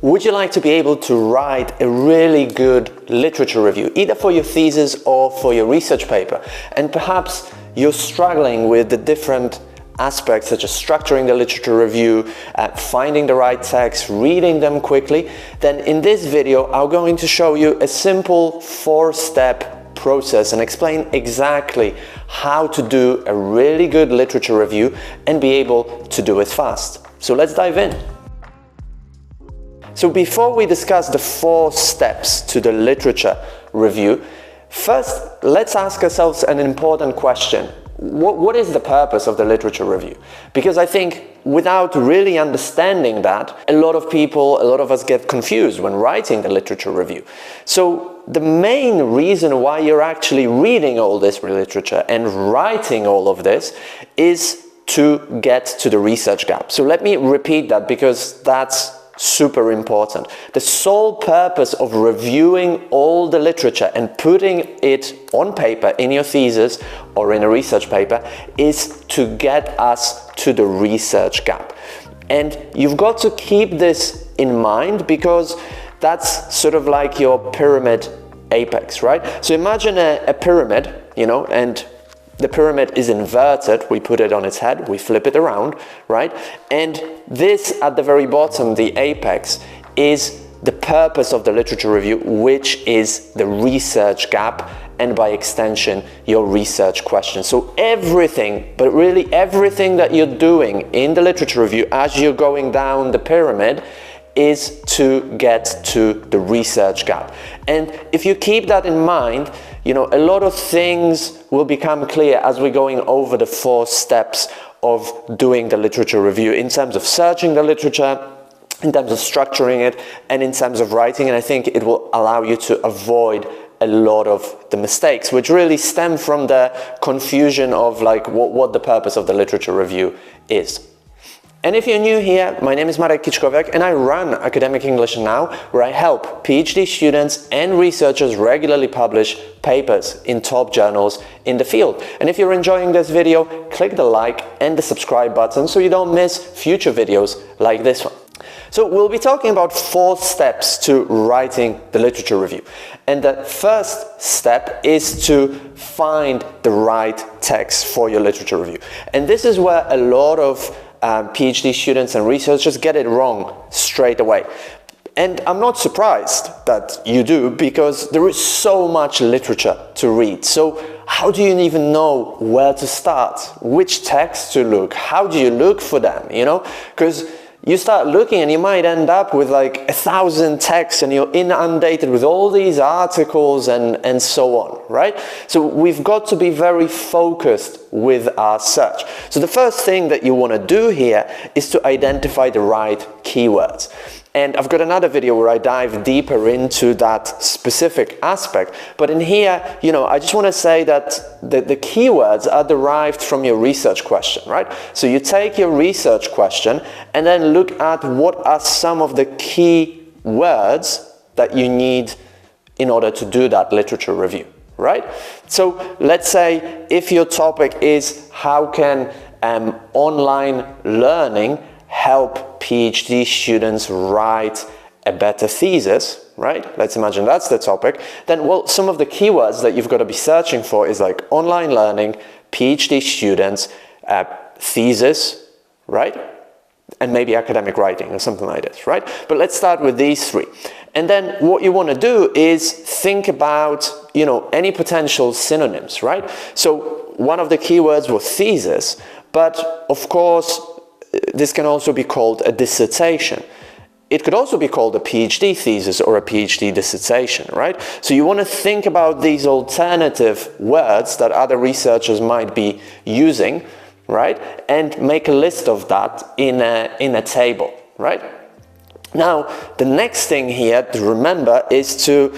would you like to be able to write a really good literature review, either for your thesis or for your research paper, and perhaps you're struggling with the different aspects such as structuring the literature review, finding the right text, reading them quickly, then in this video I'm going to show you a simple 4-step process and explain exactly how to do a really good literature review and be able to do it fast. So let's dive in. So before we discuss the 4 steps to the literature review, first let's ask ourselves an important question. What is the purpose of the literature review? Because I think without really understanding that, a lot of us get confused when writing the literature review. So the main reason why you're actually reading all this literature and writing all of this is to get to the research gap. So let me repeat that because that's super important. The sole purpose of reviewing all the literature and putting it on paper in your thesis or in a research paper is to get us to the research gap. And you've got to keep this in mind because that's sort of like your pyramid apex, right? So imagine a pyramid, you know, and the pyramid is inverted, we put it on its head, we flip it around, right? And this at the very bottom, the apex, is the purpose of the literature review, which is the research gap and by extension, your research question. So everything, but really everything that you're doing in the literature review as you're going down the pyramid is to get to the research gap. And if you keep that in mind, you know, a lot of things will become clear as we're going over the 4 steps of doing the literature review in terms of searching the literature, in terms of structuring it, and in terms of writing. And I think it will allow you to avoid a lot of the mistakes, which really stem from the confusion of like what the purpose of the literature review is. And if you're new here, my name is Marek Kiczkowiak and I run Academic English Now, where I help PhD students and researchers regularly publish papers in top journals in the field. And if you're enjoying this video, click the like and the subscribe button so you don't miss future videos like this one. So we'll be talking about 4 steps to writing the literature review. And the first step is to find the right text for your literature review. And this is where a lot of PhD students and researchers get it wrong straight away. And I'm not surprised that you do because there is so much literature to read. So how do you even know where to start? Which texts to look? How do you look for them? You know, because you start looking and you might end up with like 1,000 texts and you're inundated with all these articles and so on, right? So we've got to be very focused with our search. So the first thing that you want to do here is to identify the right keywords. And I've got another video where I dive deeper into that specific aspect. But in here, you know, I just want to say that the keywords are derived from your research question, right? So you take your research question and then look at what are some of the key words that you need in order to do that literature review, right? So let's say if your topic is how can online learning help PhD students write a better thesis, right? Let's imagine that's the topic. Then, well, some of the keywords that you've got to be searching for is like online learning, PhD students, thesis, right? And maybe academic writing or something like this, right? But let's start with these 3. And then what you want to do is think about, you know, any potential synonyms, right? So one of the keywords was thesis, but of course, this can also be called a dissertation. It could also be called a PhD thesis or a PhD dissertation, right? So you want to think about these alternative words that other researchers might be using, right? And make a list of that in a table, right? Now, the next thing here to remember is to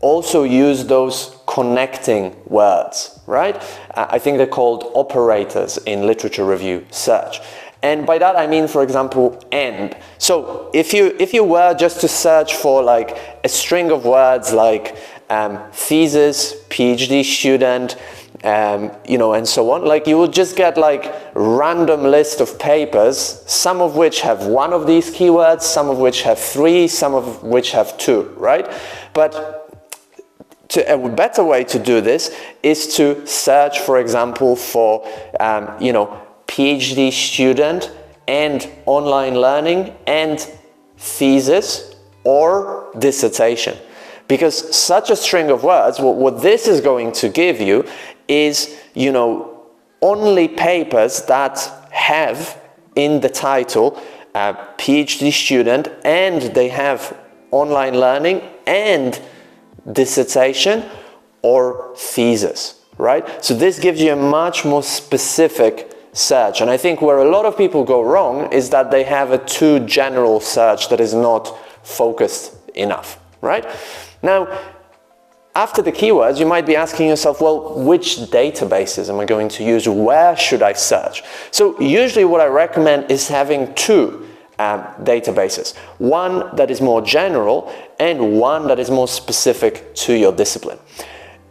also use those connecting words, right? I think they're called operators in literature review search. And by that I mean, for example, and. So if you were just to search for like a string of words like thesis, PhD student, you know, and so on. Like you will just get like random list of papers, some of which have one of these keywords, some of which have 3, some of which have 2, right? But a better way to do this is to search, for example, for, you know, PhD student and online learning and thesis or dissertation. Because such a string of words, what this is going to give you is, you know, only papers that have in the title PhD student and they have online learning and dissertation or thesis, right? So this gives you a much more specific search. And I think where a lot of people go wrong is that they have a too general search that is not focused enough, right? Now, after the keywords, you might be asking yourself, well, which databases am I going to use? Where should I search? So usually what I recommend is having 2 databases. One that is more general and one that is more specific to your discipline.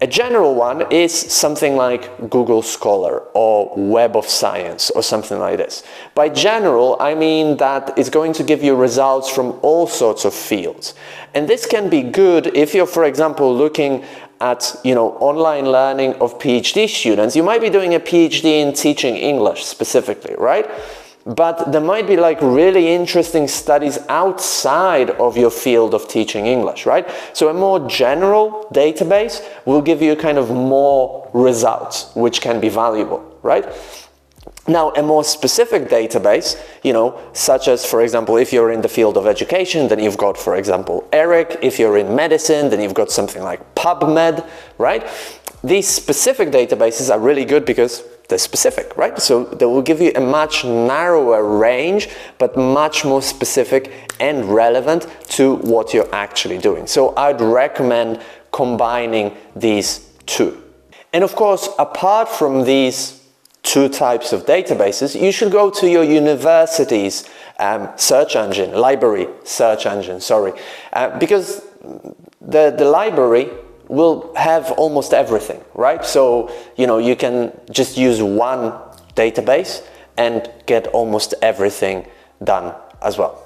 A general one is something like Google Scholar or Web of Science or something like this. By general, I mean that it's going to give you results from all sorts of fields. And this can be good if you're, for example, looking at, you know, online learning of PhD students. You might be doing a PhD in teaching English specifically, right? But there might be like really interesting studies outside of your field of teaching English, right? So a more general database will give you kind of more results, which can be valuable, right? Now, a more specific database, you know, such as, for example, if you're in the field of education, then you've got, for example, ERIC. If you're in medicine, then you've got something like PubMed, right? These specific databases are really good because they're specific, right? So they will give you a much narrower range, but much more specific and relevant to what you're actually doing. So I'd recommend combining these 2. And of course, apart from these 2 types of databases, you should go to your university's search engine, library search engine, sorry, because the library will have almost everything, right? So, you know, you can just use one database and get almost everything done as well.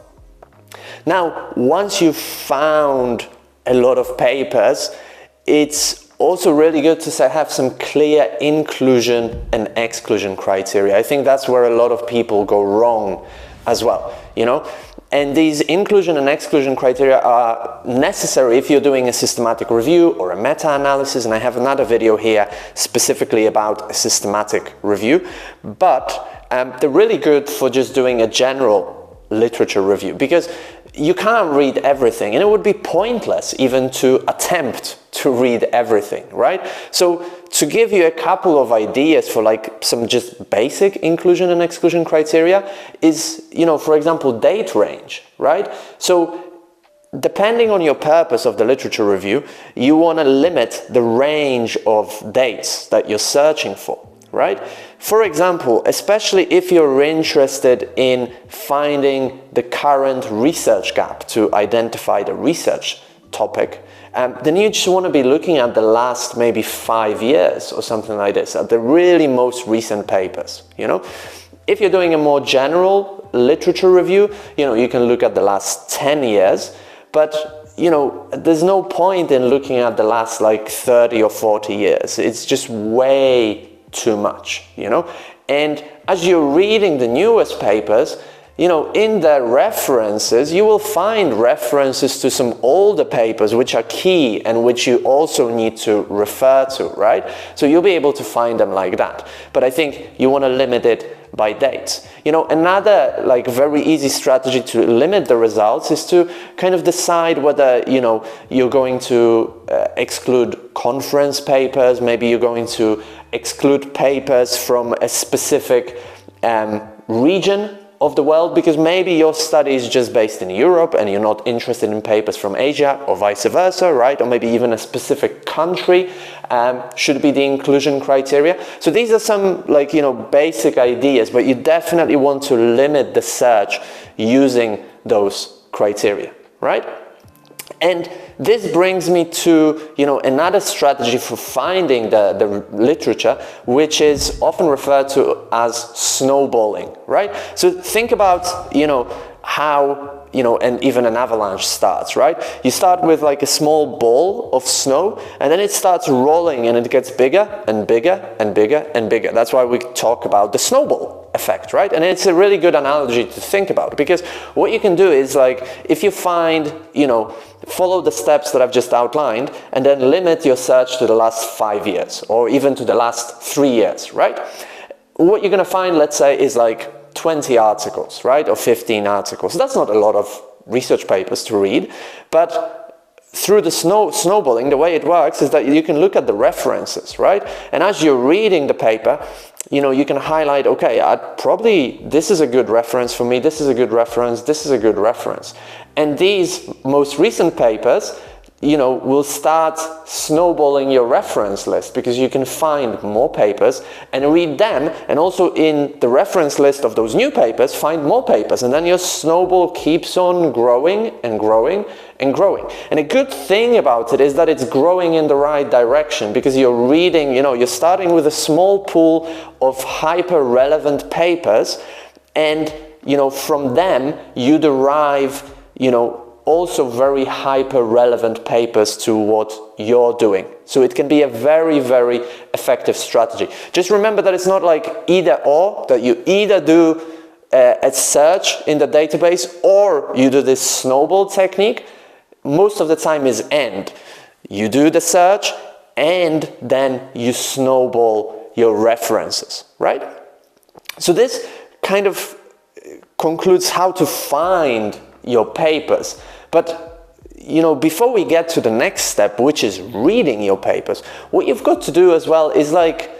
Now, once you've found a lot of papers, it's also really good to have some clear inclusion and exclusion criteria. I think that's where a lot of people go wrong as well, you know? And these inclusion and exclusion criteria are necessary if you're doing a systematic review or a meta-analysis, and I have another video here specifically about a systematic review, but they're really good for just doing a general literature review, because you can't read everything, and it would be pointless even to attempt to read everything, right? So to give you a couple of ideas for like some just basic inclusion and exclusion criteria is, you know, for example, date range, right? So depending on your purpose of the literature review, you want to limit the range of dates that you're searching for, right? For example, especially if you're interested in finding the current research gap to identify the research topic, then you just want to be looking at the last maybe 5 years or something like this, at the really most recent papers, you know? If you're doing a more general literature review, you know, you can look at the last 10 years, but, you know, there's no point in looking at the last like 30 or 40 years. It's just way too much, you know? And as you're reading the newest papers, you know, in the references, you will find references to some older papers which are key and which you also need to refer to, right? So you'll be able to find them like that. But I think you want to limit it by dates. You know, another like very easy strategy to limit the results is to kind of decide whether, you know, you're going to exclude conference papers, maybe you're going to exclude papers from a specific region of the world, because maybe your study is just based in Europe and you're not interested in papers from Asia, or vice versa, right? Or maybe even a specific country should be the inclusion criteria. So these are some, like, you know, basic ideas, but you definitely want to limit the search using those criteria, right? And this brings me to, another strategy for finding the literature, which is often referred to as snowballing, right? So think about, how, and even an avalanche starts, right? You start with like a small ball of snow, and then it starts rolling, and it gets bigger and bigger and bigger and bigger. That's why we talk about the snowball effect, right? And it's a really good analogy to think about, because what you can do is, like, if you find, follow the steps that I've just outlined, and then limit your search to the last 5 years, or even to the last 3 years, right? What you're going to find, let's say, is like 20 articles, right? Or 15 articles. That's not a lot of research papers to read, but through the snowballing, the way it works is that you can look at the references, right? And as you're reading the paper, you can highlight, okay, this is a good reference for me, this is a good reference, this is a good reference. And these most recent papers, will start snowballing your reference list, because you can find more papers and read them, and also in the reference list of those new papers, find more papers, and then your snowball keeps on growing and growing and growing. And a good thing about it is that it's growing in the right direction, because you're reading, you're starting with a small pool of hyper-relevant papers, and, from them you derive, also very hyper-relevant papers to what you're doing. So it can be a very, very effective strategy. Just remember that it's not like either or, that you either do a search in the database or you do this snowball technique. Most of the time is and. You do the search and then you snowball your references, right? So this kind of concludes how to find your papers. But, before we get to the next step, which is reading your papers, what you've got to do as well is, like,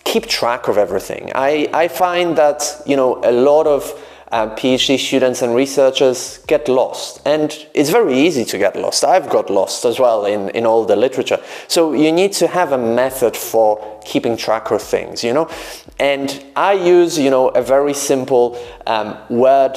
keep track of everything. I find that, a lot of PhD students and researchers get lost, and it's very easy to get lost. I've got lost as well in all the literature. So you need to have a method for keeping track of things, and I use, a very simple word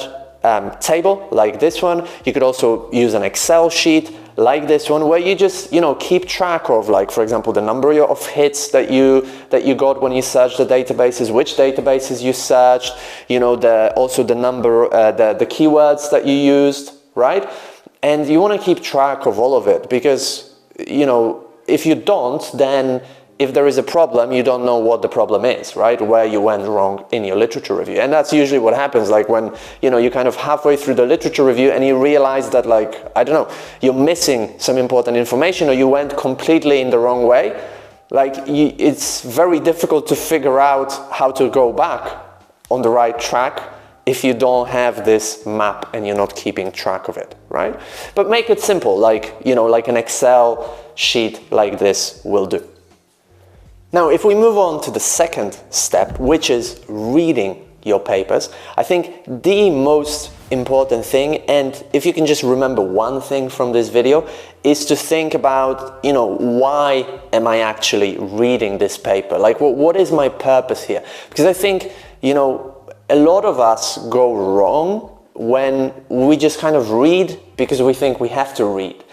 table like this one. You could also use an Excel sheet like this one, where you just keep track of, like, for example, the number of hits that you got when you searched the databases, which databases you searched, also the number, the keywords that you used, right? And you want to keep track of all of it, because if you don't, then if there is a problem, you don't know what the problem is, right? Where you went wrong in your literature review. And that's usually what happens, like when, you're kind of halfway through the literature review and you realize that, like, I don't know, you're missing some important information, or you went completely in the wrong way. Like, it's very difficult to figure out how to go back on the right track if you don't have this map and you're not keeping track of it, right? But make it simple, like, like an Excel sheet like this will do. Now, if we move on to the second step, which is reading your papers, I think the most important thing, and if you can just remember one thing from this video, is to think about, why am I actually reading this paper? Like, what is my purpose here? Because I think, a lot of us go wrong when we just kind of read because we think we have to read.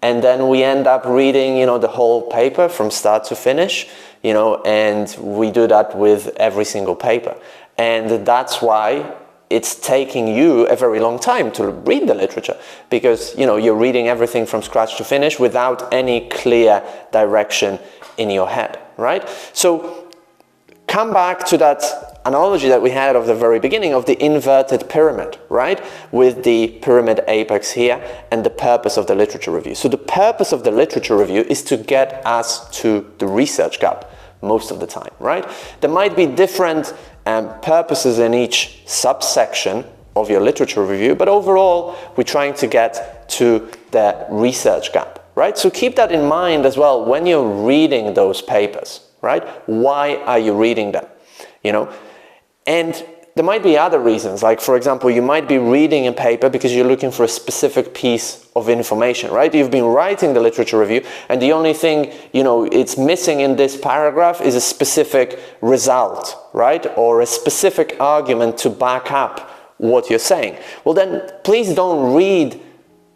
And then we end up reading, the whole paper from start to finish, and we do that with every single paper. And that's why it's taking you a very long time to read the literature, because, you're reading everything from scratch to finish without any clear direction in your head, right? So come back to that analogy that we had of the very beginning of the inverted pyramid, right? With the pyramid apex here and the purpose of the literature review. So the purpose of the literature review is to get us to the research gap most of the time, right? There might be different purposes in each subsection of your literature review, but overall we're trying to get to the research gap, right? So keep that in mind as well when you're reading those papers, right? Why are you reading them? And there might be other reasons, like, for example, you might be reading a paper because you're looking for a specific piece of information, right? You've been writing the literature review, and the only thing, it's missing in this paragraph is a specific result, right? Or a specific argument to back up what you're saying. Well, then please don't read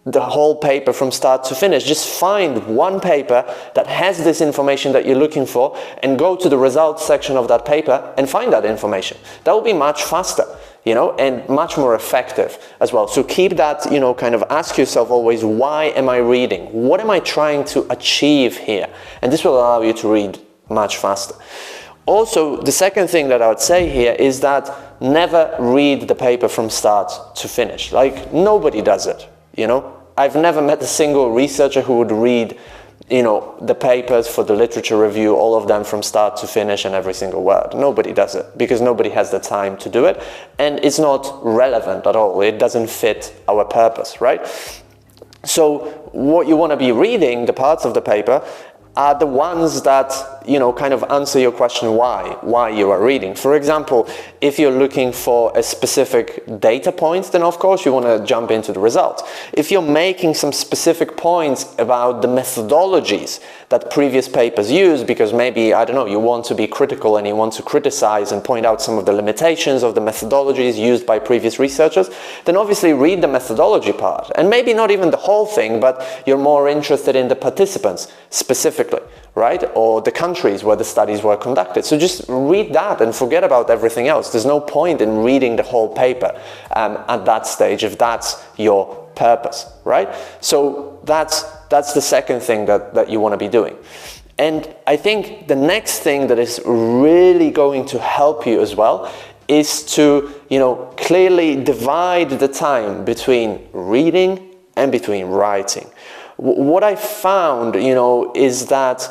the whole paper from start to finish. Just find one paper that has this information that you're looking for and go to the results section of that paper and find that information. That will be much faster, and much more effective as well. So keep that, kind of ask yourself always, why am I reading? What am I trying to achieve here? And this will allow you to read much faster. Also, the second thing that I would say here is that never read the paper from start to finish. Like, nobody does it, I've never met a single researcher who would read, the papers for the literature review, all of them from start to finish and every single word. Nobody does it because nobody has the time to do it, and it's not relevant at all. It doesn't fit our purpose, right? So what you want to be reading, the parts of the paper, are the ones that, kind of answer your question why you are reading. For example, if you're looking for a specific data point, then of course you want to jump into the results. If you're making some specific points about the methodologies that previous papers use, because maybe, I don't know, you want to be critical and you want to criticize and point out some of the limitations of the methodologies used by previous researchers, then obviously read the methodology part. And maybe not even the whole thing, but you're more interested in the participants specifically, right? Or the countries where the studies were conducted. So just read that and forget about everything else. There's no point in reading the whole paper at that stage if that's your purpose, right? So that's the second thing that you want to be doing. And I think the next thing that is really going to help you as well is to, clearly divide the time between reading and between writing. What I found, is that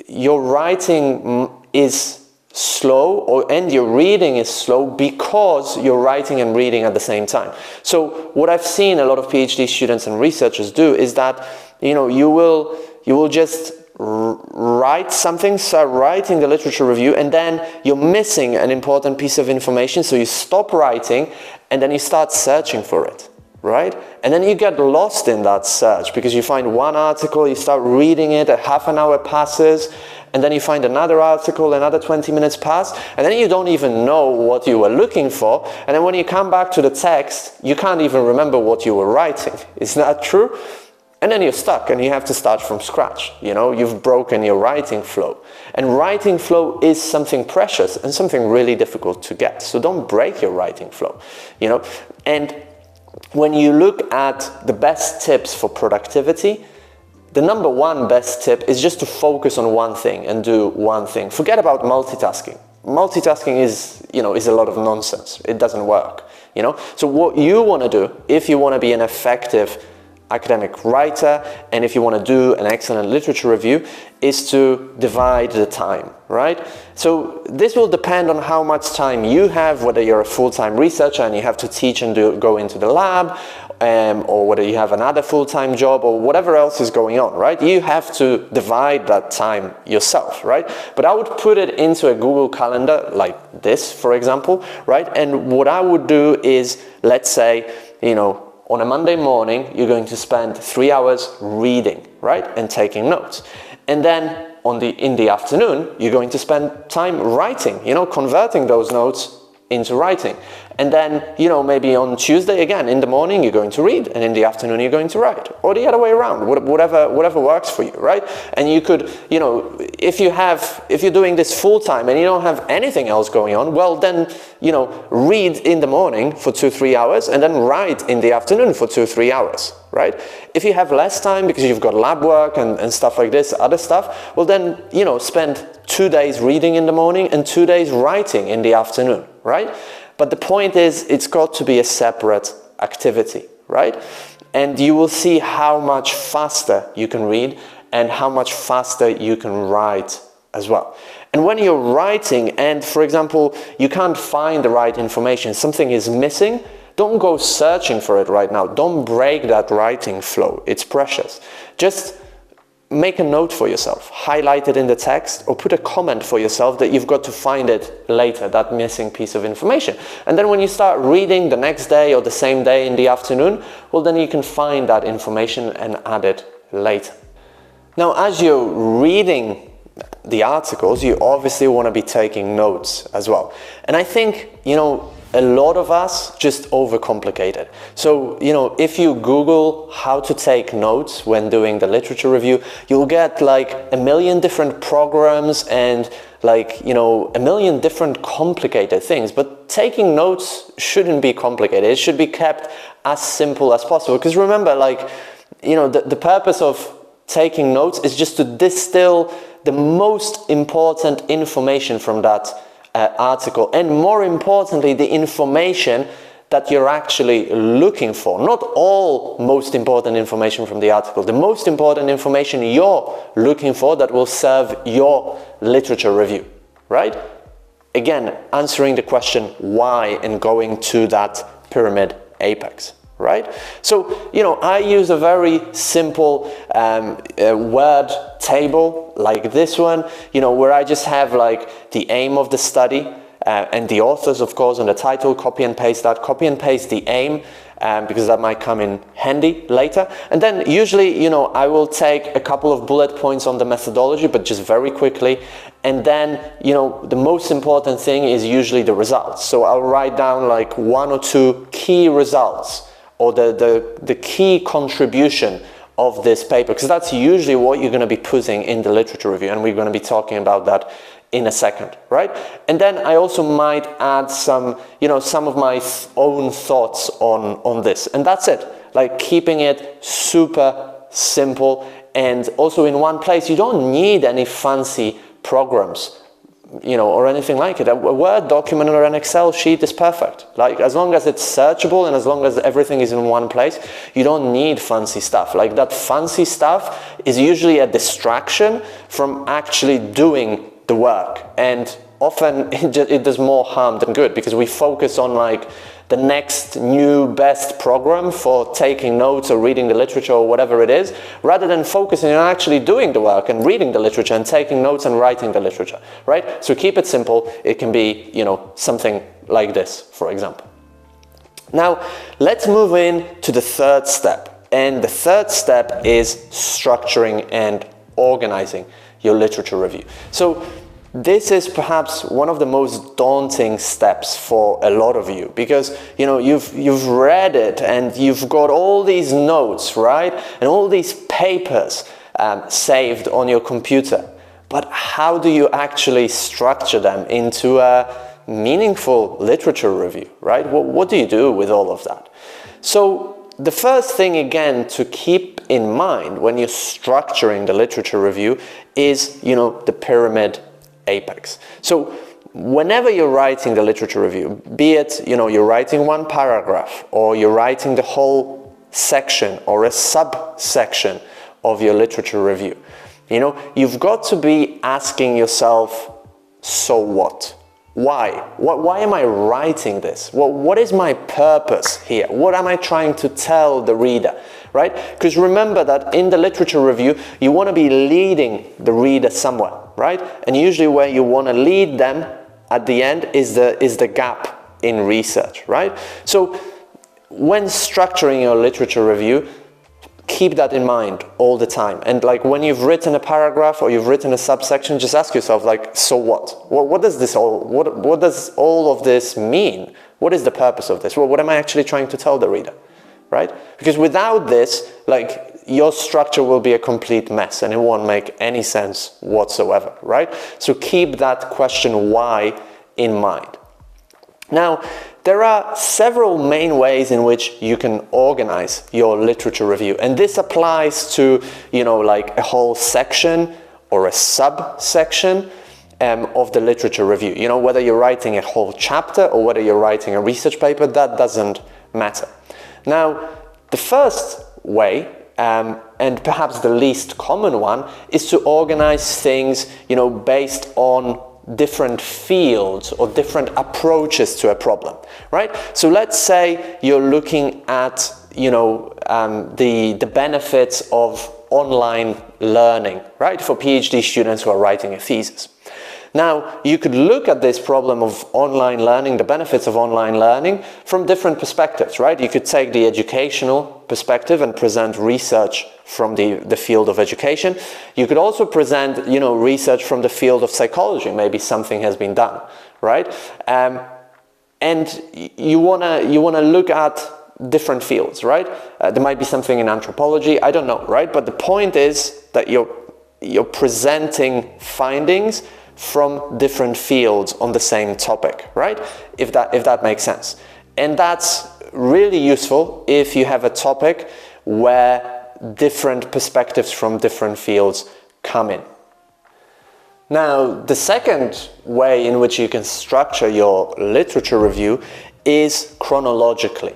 your writing is slow and your reading is slow because you're writing and reading at the same time. So what I've seen a lot of PhD students and researchers do is that, you will just write something, start writing the literature review, and then you're missing an important piece of information, so you stop writing and then you start searching for it. Right? And then you get lost in that search because you find one article, you start reading it, a half an hour passes, and then you find another article, another 20 minutes pass, and then you don't even know what you were looking for. And then when you come back to the text, you can't even remember what you were writing. Isn't that true? And then you're stuck and you have to start from scratch. You've broken your writing flow. And writing flow is something precious and something really difficult to get. So don't break your writing flow, And when you look at the best tips for productivity, the number one best tip is just to focus on one thing and do one thing. Forget about multitasking. Multitasking is a lot of nonsense. It doesn't work, So what you want to do, if you want to be an effective academic writer and if you want to do an excellent literature review, is to divide the time, right? So this will depend on how much time you have, whether you're a full-time researcher and you have to teach and go into the lab, or whether you have another full-time job or whatever else is going on, right? You have to divide that time yourself, right? But I would put it into a Google Calendar like this, for example, right? And what I would do is, let's say, on a Monday morning, you're going to spend 3 hours reading, right? And taking notes. And then in the afternoon, you're going to spend time writing, converting those notes into writing. And then, maybe on Tuesday again, in the morning, you're going to read, and in the afternoon, you're going to write, or the other way around, whatever works for you, right? And you could, if you're doing this full time and you don't have anything else going on, well, then, read in the morning for 2-3 hours, and then write in the afternoon for 2-3 hours, right? If you have less time because you've got lab work and stuff like this, other stuff, well, then, spend 2 days reading in the morning and 2 days writing in the afternoon, right? But the point is, it's got to be a separate activity, right? And you will see how much faster you can read and how much faster you can write as well. And when you're writing and, for example, you can't find the right information, something is missing, don't go searching for it right now. Don't break that writing flow. It's precious. Just make a note for yourself, highlight it in the text, or put a comment for yourself that you've got to find it later, that missing piece of information. And then when you start reading the next day or the same day in the afternoon, well, then you can find that information and add it later. Now, as you're reading the articles, you obviously want to be taking notes as well. And I think, a lot of us just overcomplicate it. So, you know, if you Google how to take notes when doing the literature review, you'll get like a million different programs and like, you know, a million different complicated things. But taking notes shouldn't be complicated. It should be kept as simple as possible. Because remember, like, you know, the purpose of taking notes is just to distill the most important information from that article, and more importantly, the information that you're actually looking for. Not all most important information from the article, the most important information you're looking for that will serve your literature review, right? Again, answering the question why and going to that pyramid apex. Right? So, you know, I use a very simple word table like this one, you know, where I just have like the aim of the study and the authors, of course, and the title, copy and paste the aim, because that might come in handy later. And then usually, you know, I will take a couple of bullet points on the methodology, but just very quickly. And then, you know, the most important thing is usually the results. So I'll write down like 1 or 2 key results, or the key contribution of this paper, because that's usually what you're going to be putting in the literature review, and we're going to be talking about that in a second, right? And then I also might add some, you know, some of my own thoughts on this, and that's it. Like keeping it super simple, and also in one place. You don't need any fancy programs, you know, or anything like it. A Word document or an Excel sheet is perfect. Like, as long as it's searchable and as long as everything is in one place, you don't need fancy stuff. Like, that fancy stuff is usually a distraction from actually doing the work, and often it does more harm than good, because we focus on like the next new best program for taking notes or reading the literature or whatever it is, rather than focusing on actually doing the work and reading the literature and taking notes and writing the literature, right? So keep it simple. It can be, you know, something like this, for example. Now, let's move in to the third step. And the third step is structuring and organizing your literature review. So this is perhaps one of the most daunting steps for a lot of you, because, you know, you've read it and you've got all these notes, right? And all these papers saved on your computer. But how do you actually structure them into a meaningful literature review, right? What do you do with all of that? So the first thing, again, to keep in mind when you're structuring the literature review is, you know, the pyramid apex. So whenever you're writing the literature review, be it, you know, you're writing one paragraph, or you're writing the whole section or a subsection of your literature review, you know, you've got to be asking yourself, so what? Why am I writing this? What is my purpose here? What am I trying to tell the reader, right? Because remember that in the literature review, you want to be leading the reader somewhere, right? And usually where you want to lead them at the end is the gap in research, right? So when structuring your literature review, keep that in mind all the time. And like when you've written a paragraph or you've written a subsection, just ask yourself, like, so what? What does this what does all of this mean? What is the purpose of this? Well, what am I actually trying to tell the reader, right? Because without this, like, your structure will be a complete mess and it won't make any sense whatsoever, right? So keep that question why in mind. Now, there are several main ways in which you can organize your literature review, and this applies to, you know, like a whole section or a subsection of the literature review. You know, whether you're writing a whole chapter or whether you're writing a research paper, that doesn't matter. Now, the first way, and perhaps the least common one, is to organize things, you know, based on different fields or different approaches to a problem, right? So let's say you're looking at, you know, the benefits of online learning, right, for PhD students who are writing a thesis. Now, you could look at this problem of online learning, the benefits of online learning, from different perspectives, right? You could take the educational perspective and present research from the field of education. You could also present, you know, research from the field of psychology. Maybe something has been done, right? and you wanna look at different fields, right? There might be something in anthropology, I don't know, right? But the point is that you're presenting findings from different fields on the same topic, right? If that makes sense. And that's really useful if you have a topic where different perspectives from different fields come in. Now, the second way in which you can structure your literature review is chronologically.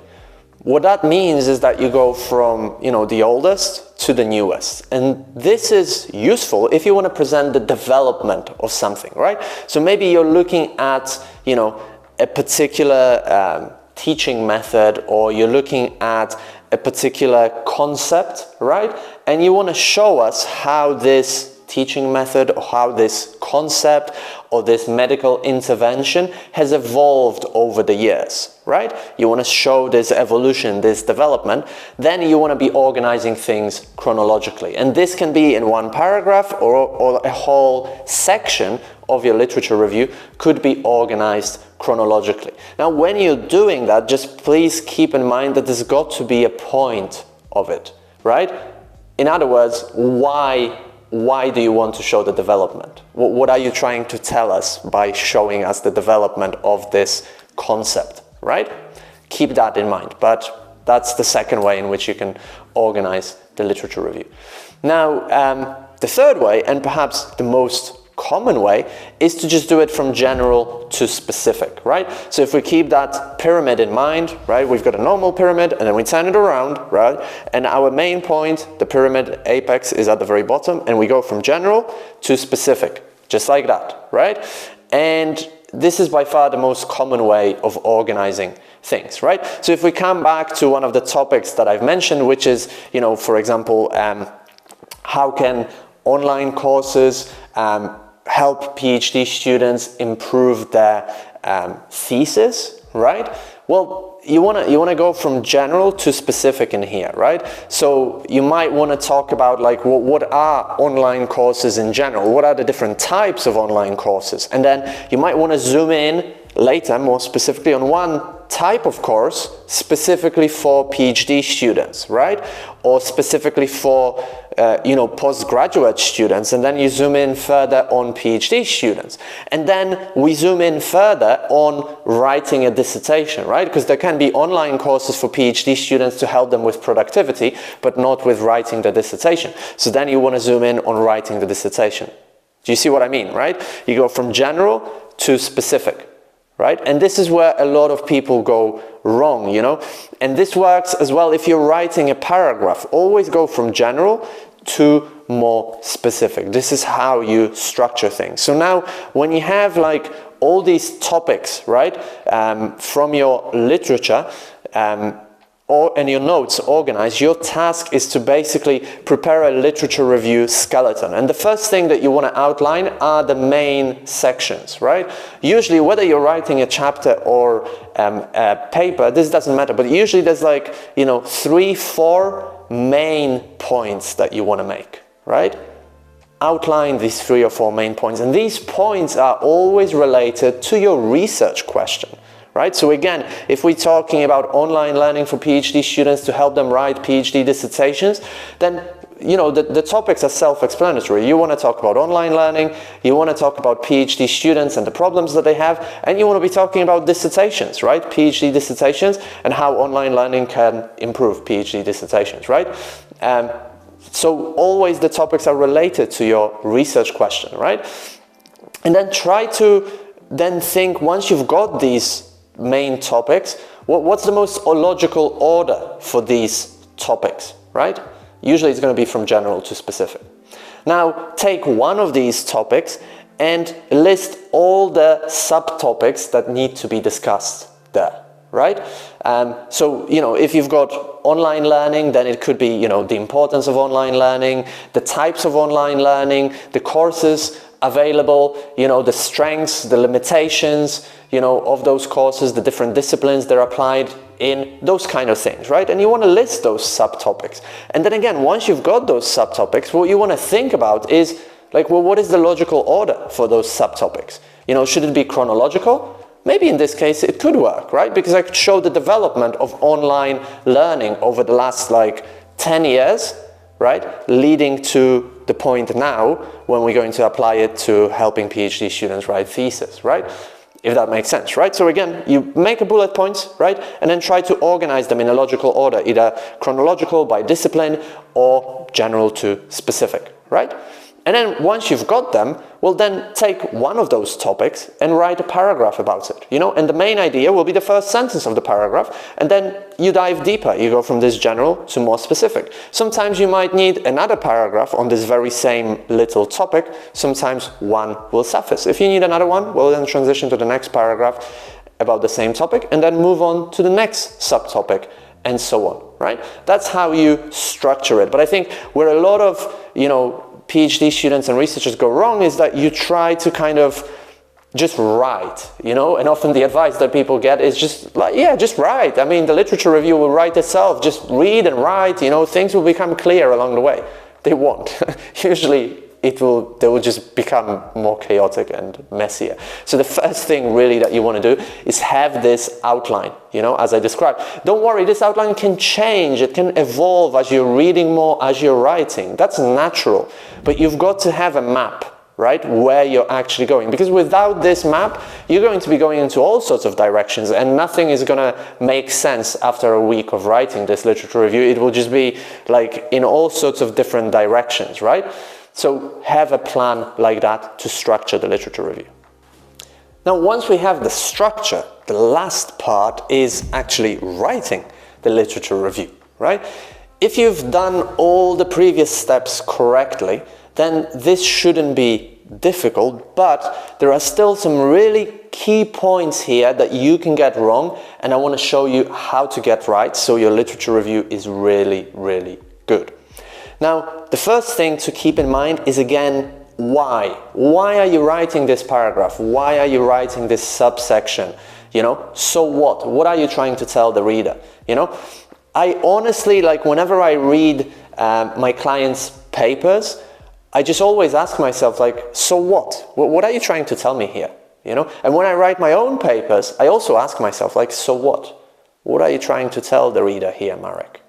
What that means is that you go from, the oldest to the newest. And this is useful if you want to present the development of something, right? So maybe you're looking at, a particular teaching method, or you're looking at a particular concept, right? And you want to show us how this teaching method, or how this concept or this medical intervention has evolved over the years, right? You want to show this evolution, this development. Then you want to be organizing things chronologically. And this can be in one paragraph, or a whole section of your literature review could be organized chronologically. Now, when you're doing that, just please keep in mind that there's got to be a point of it, right? In other words, why do you want to show the development? What are you trying to tell us by showing us the development of this concept, right? Keep that in mind, but that's the second way in which you can organize the literature review. Now, the third way, and perhaps the most common way, is to just do it from general to specific, right? So if we keep that pyramid in mind, right, we've got a normal pyramid and then we turn it around, right? And our main point, the pyramid apex, is at the very bottom, and we go from general to specific, just like that, right? And this is by far the most common way of organizing things, right? So if we come back to one of the topics that I've mentioned, which is, for example, how can online courses help PhD students improve their thesis, right? Well, you want to go from general to specific in here, right? So you might want to talk about what are online courses in general? What are the different types of online courses? And then you might want to zoom in later more specifically on one type of course specifically for PhD students, right? Or specifically for postgraduate students, and then you zoom in further on PhD students. And then we zoom in further on writing a dissertation, right? Because there can be online courses for PhD students to help them with productivity, but not with writing the dissertation. So then you want to zoom in on writing the dissertation. Do you see what I mean, right? You go from general to specific, right? And this is where a lot of people go wrong, And this works as well if you're writing a paragraph. Always go from general to more specific. This is how you structure things. So now when you have all these topics, right, from your literature, and your notes organized, your task is to basically prepare a literature review skeleton. And the first thing that you want to outline are the main sections, right? Usually, whether you're writing a chapter or a paper, this doesn't matter, but usually there's 3-4 main points that you want to make, right? Outline these 3 or 4 main points, and these points are always related to your research question. Right? So again, if we're talking about online learning for PhD students to help them write PhD dissertations, then the topics are self-explanatory. You want to talk about online learning, you want to talk about PhD students and the problems that they have, and you want to be talking about dissertations, right? PhD dissertations and how online learning can improve PhD dissertations, right? So always the topics are related to your research question, right? And then try to then think, once you've got these main topics, what's the most logical order for these topics, right? Usually it's going to be from general to specific. Now take one of these topics and list all the subtopics that need to be discussed there, right? So, if you've got online learning, then it could be, the importance of online learning, the types of online learning, the courses available, the strengths, the limitations, of those courses, the different disciplines they're applied in, those kind of things, right? And you want to list those subtopics. And then again, once you've got those subtopics, what you want to think about is, what is the logical order for those subtopics? Should it be chronological? maybe in this case it could work, right? Because I could show the development of online learning over the last like 10 years, right? Leading to the point now when we're going to apply it to helping PhD students write thesis, right? If that makes sense, right? So again, you make a bullet points, right? And then try to organize them in a logical order, either chronological by discipline or general to specific, right? And then once you've got them, well then take one of those topics and write a paragraph about it, you know? And the main idea will be the first sentence of the paragraph, and then you dive deeper. You go from this general to more specific. Sometimes you might need another paragraph on this very same little topic. Sometimes one will suffice. If you need another one, we'll then transition to the next paragraph about the same topic and then move on to the next subtopic and so on, right? That's how you structure it. But I think where a lot of, you know, PhD students and researchers go wrong is that you try to kind of just write, you know, and often the advice that people get is just like, yeah, just write. I mean, the literature review will write itself. Just read and write, you know, things will become clear along the way. They won't. Usually they will just become more chaotic and messier. So the first thing really that you want to do is have this outline, you know, as I described. Don't worry, this outline can change. It can evolve as you're reading more, as you're writing. That's natural. But you've got to have a map, right, where you're actually going. Because without this map, you're going to be going into all sorts of directions and nothing is going to make sense after a week of writing this literature review. It will just be like in all sorts of different directions, right? So have a plan like that to structure the literature review. Now, once we have the structure, the last part is actually writing the literature review, right? If you've done all the previous steps correctly, then this shouldn't be difficult, but there are still some really key points here that you can get wrong, and I want to show you how to get right so your literature review is really, really good. Now, the first thing to keep in mind is, again, why? Why are you writing this paragraph? Why are you writing this subsection? You know, so what? What are you trying to tell the reader? You know, I honestly, like, whenever I read my clients' papers, I just always ask myself, like, so what? What are you trying to tell me here? You know, and when I write my own papers, I also ask myself, like, so what? What are you trying to tell the reader here, Marek?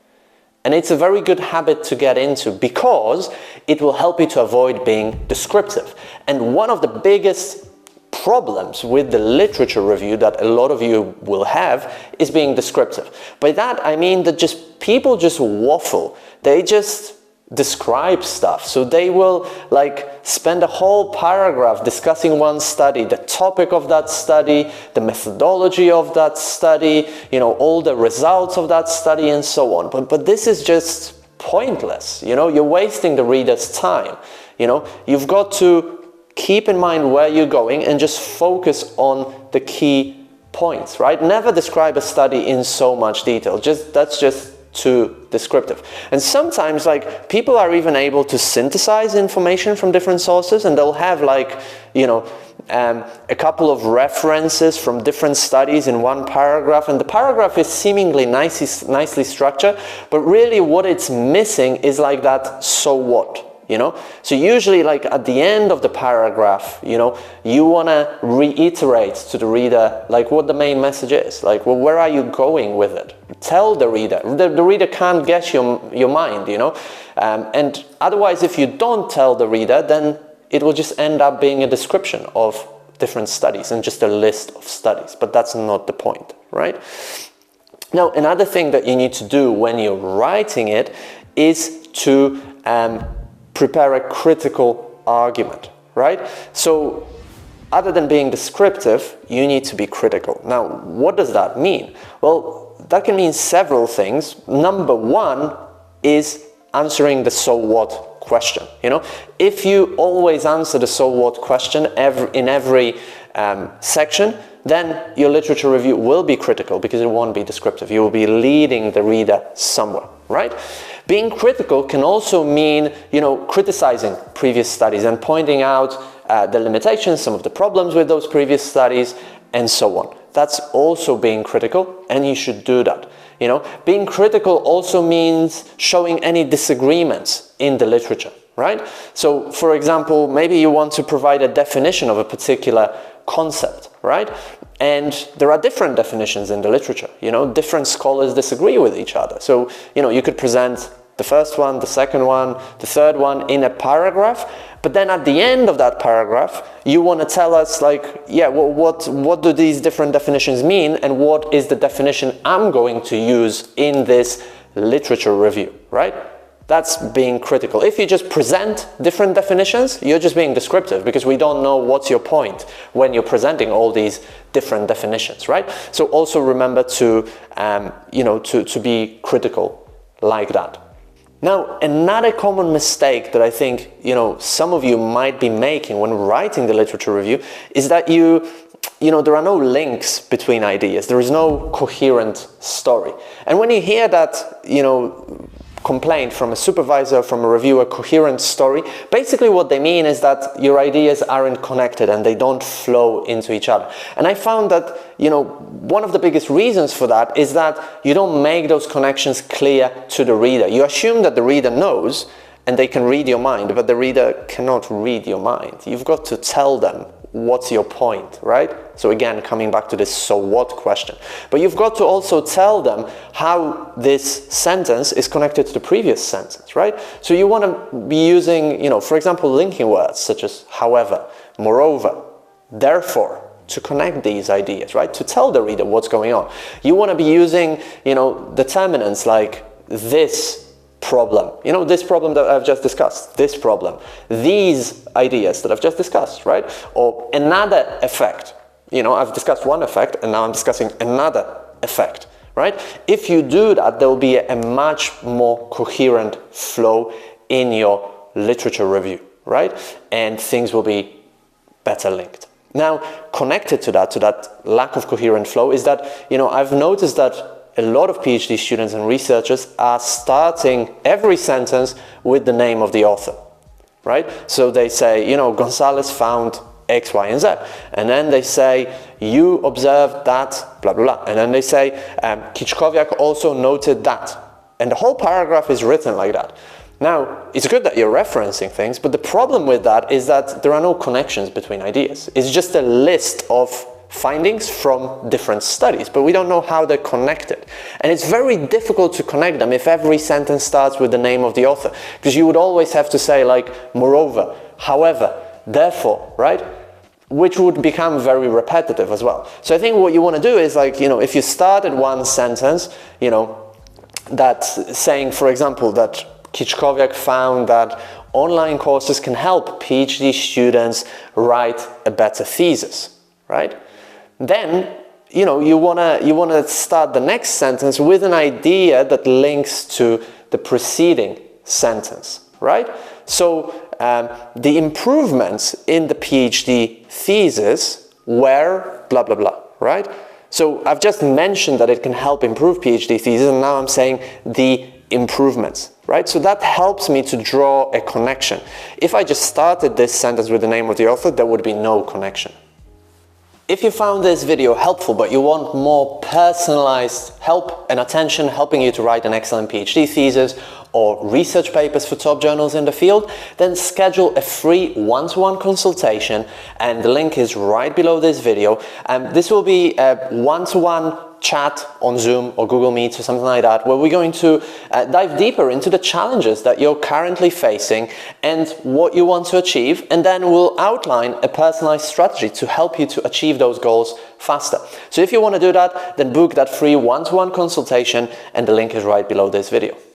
And it's a very good habit to get into because it will help you to avoid being descriptive. And one of the biggest problems with the literature review that a lot of you will have is being descriptive. By that I mean that people just waffle. They just describe stuff. So they will like spend a whole paragraph discussing one study, the topic of that study, the methodology of that study, you know, all the results of that study and so on. But this is just pointless. You know, you're wasting the reader's time. You know, you've got to keep in mind where you're going and just focus on the key points, right? Never describe a study in so much detail. That's just too descriptive. And sometimes like people are even able to synthesize information from different sources, and they'll have like, you know, a couple of references from different studies in one paragraph, and the paragraph is seemingly nicely structured, but really what it's missing is like that so what. You know, so usually like at the end of the paragraph, you know, you want to reiterate to the reader like what the main message is, like, well, where are you going with it? Tell the reader. The reader can't guess your mind, you know, and otherwise if you don't tell the reader, then it will just end up being a description of different studies and just a list of studies, but that's not the point, right? Now, another thing that you need to do when you're writing it is to prepare a critical argument, right? So other than being descriptive, you need to be critical. Now, what does that mean? Well, that can mean several things. Number one is answering the so what question. You know, if you always answer the so what question in every section, then your literature review will be critical because it won't be descriptive. You will be leading the reader somewhere, right? Being critical can also mean, you know, criticizing previous studies and pointing out the limitations, some of the problems with those previous studies, and so on. That's also being critical, and you should do that. You know, being critical also means showing any disagreements in the literature, right? So for example, maybe you want to provide a definition of a particular concept, right? And there are different definitions in the literature, you know, different scholars disagree with each other. So, you know, you could present the first one, the second one, the third one in a paragraph, but then at the end of that paragraph, you want to tell us like, yeah, well, what do these different definitions mean, and what is the definition I'm going to use in this literature review, right? That's being critical. If you just present different definitions, you're just being descriptive, because we don't know what's your point when you're presenting all these different definitions, right? So also remember to, you know, to be critical like that. Now, another common mistake that I think, you know, some of you might be making when writing the literature review is that you know, there are no links between ideas. There is no coherent story. And when you hear that, you know, complaint from a supervisor, from a reviewer, coherent story, basically what they mean is that your ideas aren't connected and they don't flow into each other. And I found that, you know, one of the biggest reasons for that is that you don't make those connections clear to the reader. You assume that the reader knows and they can read your mind, but the reader cannot read your mind. You've got to tell them what's your point, right? So again, coming back to this so what question. But you've got to also tell them how this sentence is connected to the previous sentence, right? So you want to be using, you know, for example, linking words such as however, moreover, therefore, to connect these ideas, right? To tell the reader what's going on. You want to be using, you know, determinants like this problem, you know, this problem that I've just discussed, this problem, these ideas that I've just discussed, right? Or another effect, you know, I've discussed one effect and now I'm discussing another effect, right? If you do that, there will be a much more coherent flow in your literature review, right? And things will be better linked. Now, connected to that lack of coherent flow is that, you know, I've noticed that a lot of PhD students and researchers are starting every sentence with the name of the author, right? So they say, you know, Gonzalez found X, Y, and Z. And then they say, you observed that, blah, blah, blah. And then they say, Kiczkowiak also noted that. And the whole paragraph is written like that. Now, it's good that you're referencing things, but the problem with that is that there are no connections between ideas. It's just a list of findings from different studies, but we don't know how they're connected. And it's very difficult to connect them if every sentence starts with the name of the author, because you would always have to say like, moreover, however, therefore, right? Which would become very repetitive as well. So I think what you want to do is like, you know, if you started one sentence, you know, that's saying, for example, that Kiczkowiak found that online courses can help PhD students write a better thesis, right? Then, you know, you wanna start the next sentence with an idea that links to the preceding sentence, right? So the improvements in the PhD thesis were blah, blah, blah, right? So I've just mentioned that it can help improve PhD thesis, and now I'm saying the improvements, right? So that helps me to draw a connection. If I just started this sentence with the name of the author, there would be no connection. If you found this video helpful, but you want more personalized help and attention helping you to write an excellent PhD thesis or research papers for top journals in the field, then schedule a free one-to-one consultation, and the link is right below this video. This will be a one-to-one chat on Zoom or Google Meet or something like that, where we're going to dive deeper into the challenges that you're currently facing and what you want to achieve, and then we'll outline a personalized strategy to help you to achieve those goals faster. So if you want to do that, then book that free one-to-one consultation, and the link is right below this video.